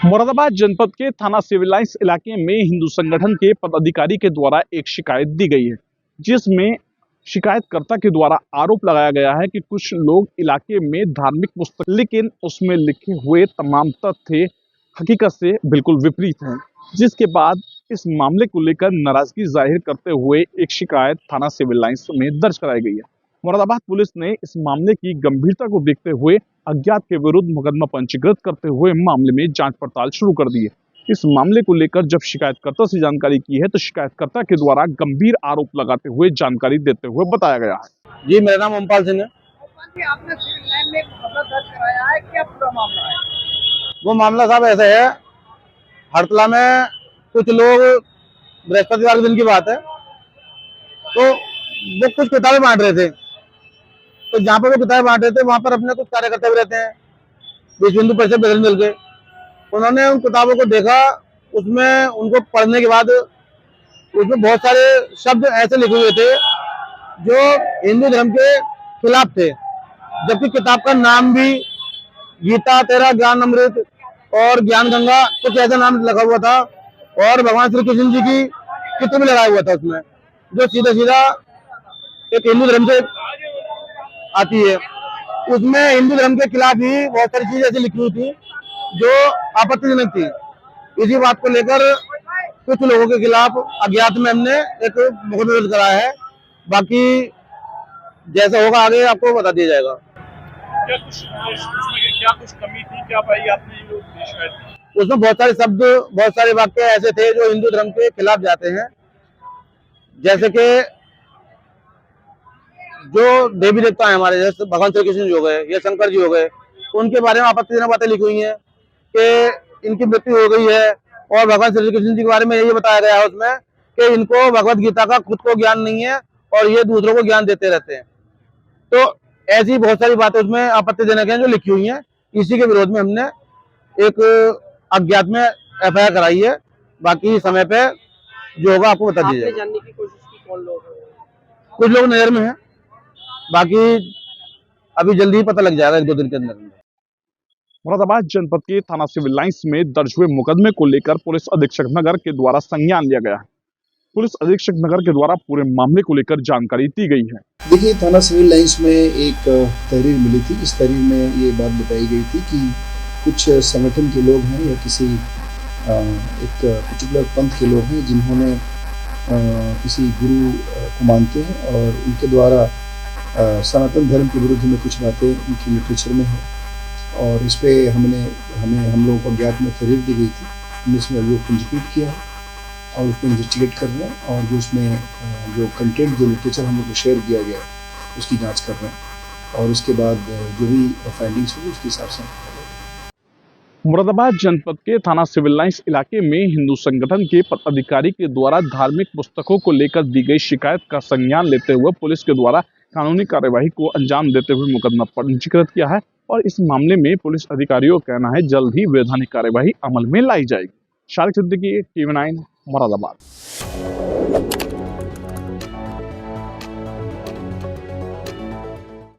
मुरादाबाद जनपद के थाना सिविल लाइंस इलाके में हिंदू संगठन के पदाधिकारी के द्वारा एक शिकायत दी गई है, जिसमें शिकायतकर्ता के द्वारा आरोप लगाया गया है कि कुछ लोग इलाके में धार्मिक पुस्तक, लेकिन उसमें लिखे हुए तमाम तथ्य हकीकत से बिल्कुल विपरीत हैं। जिसके बाद इस मामले को लेकर नाराजगी जाहिर करते हुए एक शिकायत थाना सिविल लाइंस में दर्ज कराई गई है। मुरादाबाद पुलिस ने इस मामले की गंभीरता को देखते हुए अज्ञात के विरुद्ध मुकदमा पंजीकृत करते हुए मामले में जांच पड़ताल शुरू कर दी है। इस मामले को लेकर जब शिकायतकर्ता से जानकारी की है तो शिकायतकर्ता के द्वारा गंभीर आरोप लगाते हुए जानकारी देते हुए बताया गया है। जी, मेरा नाम ओमपाल सिंह है। आपने सिविल लाइन में मामला दर्ज कराया है, क्या पूरा मामला है? वो मामला साहब ऐसा है, हड़तला में कुछ लोग, बृहस्पतिवार के दिन की बात है, तो वो कुछ किताबें बांट रहे थे। तो जहाँ पर वो किताबें बांट रहे थे वहां पर अपने कुछ कार्यकर्ता भी रहते हैं, विश्व हिंदू परिषद बजरंग दल के। उन्होंने उन किताबों को देखा, उसमें उनको पढ़ने के बाद उसमें बहुत सारे शब्द ऐसे लिखे हुए थे जो हिंदू धर्म के खिलाफ थे, जबकि किताब का नाम भी गीता, तेरा ज्ञान अमृत और ज्ञान गंगा कुछ ऐसा नाम लगा हुआ था, और भगवान श्री कृष्ण जी की चित्र भी लगाया हुआ था उसमें, जो सीधा सीधा एक हिंदू धर्म से आती है। उसमें हिंदू धर्म के खिलाफ ही बहुत सारी चीजें ऐसी लिखी हुई थी जो आपत्तिजनक थी। इसी बात को लेकर कुछ लोगों के खिलाफ अज्ञात में हमने एक मुकदमा दर्ज कराया है। बाकी जैसा होगा आगे आपको बता दिया जाएगा। क्या कुछ कमी थी, क्या पाई आपने? उसमें बहुत सारे शब्द, बहुत सारे वाक्य ऐसे थे जो हिंदू धर्म के खिलाफ जाते हैं, जैसे कि जो देवी देवता है हमारे, जैसे भगवान श्री कृष्ण जी हो गए या शंकर जी हो गए, उनके बारे में आपत्तिजनक बातें लिखी हुई हैं कि इनकी मृत्यु हो गई है, और भगवान श्री कृष्ण जी के बारे में यही बताया गया है उसमें कि इनको भगवत गीता का खुद को ज्ञान नहीं है और ये दूसरों को ज्ञान देते रहते हैं। तो ऐसी बहुत सारी बातें उसमें आपत्तिजनक हैं जो लिखी हुई हैं। इसी के विरोध में हमने एक अज्ञात में FIR कराई है। बाकी समय पे जो होगा आपको बता दिया जाएगा। जानने की कोशिश की कौन लोग हैं? कुछ लोग नजर में हैं, बाकी अभी जल्दी ही पता लग जाएगा, 1-2 दिन के अंदर। मुरादाबाद जनपद के थाना सिविल लाइंस में दर्ज हुए मुकदमे को लेकर पुलिस अधीक्षक नगर के द्वारा संज्ञान लिया गया है। पुलिस अधीक्षक नगर के द्वारा पूरे मामले को लेकर जानकारी दी गई है। देखिए, थाना सिविल लाइंस में एक तहरीर मिली थी। इस तहरीर में ये बात बताई गई थी कि कुछ संगठन के लोग हैं या किसी एक पर्टिकुलर पंथ के लोग हैं जिन्होंने किसी गुरु को मानते हैं, और उनके द्वारा सनातन धर्म के विरुद्ध में कुछ बातें उनकी लिटरेचर में है, और इस पे हम लोगों को अज्ञात में तहरीर दी गई थी। हमने इसमें अभियोग पंजीकृत किया है और उसको इन्वेस्टिगेट कर रहे हैं, और जो उसमें जो कंटेंट, जो लिटरेचर हम लोग को शेयर किया गया है उसकी जांच कर रहे हैं, और उसके बाद जो भी फाइंडिंग्स होगी उसके हिसाब से। मुरादाबाद जनपद के थाना सिविल लाइंस इलाके में हिंदू संगठन के पदाधिकारी के द्वारा धार्मिक पुस्तकों को लेकर दी गई शिकायत का संज्ञान लेते हुए पुलिस के द्वारा कानूनी कार्यवाही को अंजाम देते हुए मुकदमा पंजीकृत किया है, और इस मामले में पुलिस अधिकारियों का कहना है जल्द ही वैधानिक कार्यवाही अमल में लाई जाएगी। शारिक सिद्दीकी, TV9, मुरादाबाद।